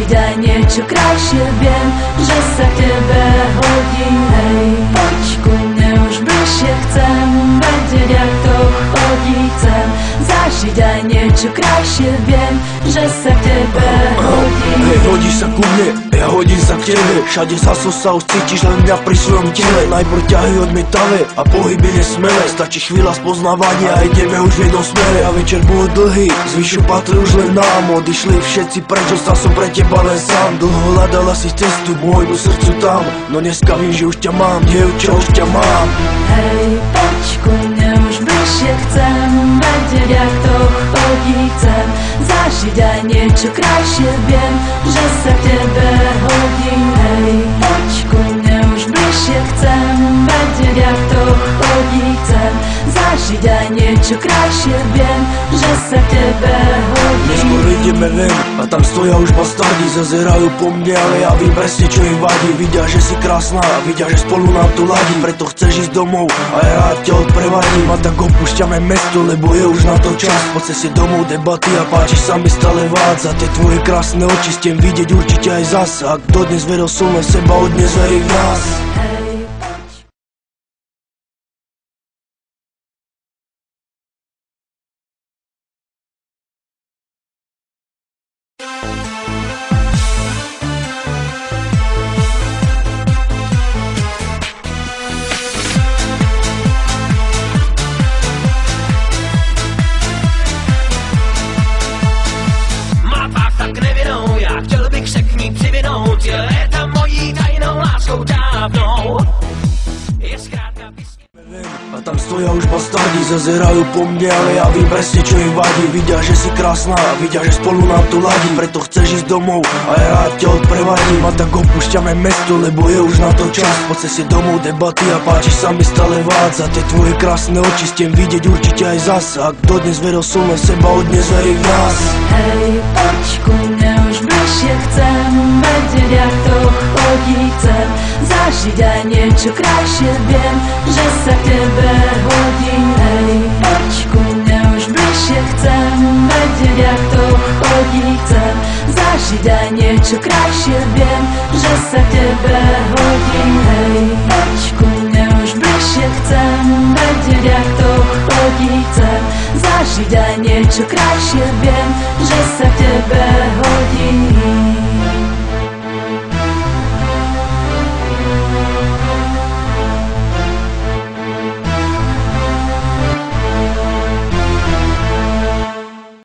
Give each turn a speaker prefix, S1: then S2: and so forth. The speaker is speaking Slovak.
S1: Zažiť niečo krajšie, viem, že sa k tebe hodí. Hej, poď ku mne už bližšie, chcem vedieť, jak to chodí. Chcem zažiť aj niečo krajšie, viem, že sa k tebe hodí.
S2: Hej, hodí sa ku mne, ja hodím sa k tebe. Všade sa už cítiš len mňa pri svojom tele. Najprv ťahy odmietavé a pohyby nesmelé. Stačí chvíľa spoznávania a ideme už v jednom smere. A večer bol dlhý, zvyšu patrí už len nám. Odišli všetci preč, ostal som pre teba len sám. Dlho hľadala si cestu k môjmu srdcu tam, no dneska vím, že už ťa mám, dievča, už ťa mám.
S1: Hej, poď ku mne už bližšie, chcem vedieť, jak to chodí. Chcem zažiť aj niečo krajšie, viem, že sa k tebe hodí. Hej, poď ku mne už bližšie, chcem vedieť, jak to chodí. Chcem zažiť aj niečo krajšie, viem, že sa k tebe hodí.
S2: Neskôr ideme ven a tam stoja už bastardi. Zazerajú po mne, ale ja vím presne, čo im vadí. Vidia, že si krásna a vidia, že spolu nám to ladí. Preto chceš ísť domov a ja rád ťa odprevadím. A tak opúšťame mesto, lebo je už na to čas. Po ceste domov debaty a páči sa mi stále vác. Za tie tvoje krásne oči chcem vidieť určite aj zas. Ak dodnes veril som len seba, od dnes verí v nás. A tam stoja už bastardi, zazerajú po mne, ale ja vím presne, čo im vadí. Vidia, že si krásna a vidia, že spolu nám to ladí. Preto chceš ísť domov a ja rád ťa odprevadím. A tak opúšťame mesto, lebo je už na to čas. Po ceste domov debaty a páči sa mi stále vác. Za tie tvoje krásne oči chcem vidieť určite aj zas. Ak dodnes veril som len seba, od dnes verí v nás.
S1: Hej, poď ku mne už bližšie, chcem vedieť, jak to chodí. Chcem zažiť aj niečo krajšie, viem, že sa k tebe hodí. Hej, poď ku mne už bližšie, chcem vedieť, jak to chodí. Chcem zažiť aj niečo krajšie, viem, že sa k tebe hodí. Hej, poď ku mne už bližšie, chcem vedieť, jak to chodí. Chcem zažiť aj niečo krajšie, viem, že sa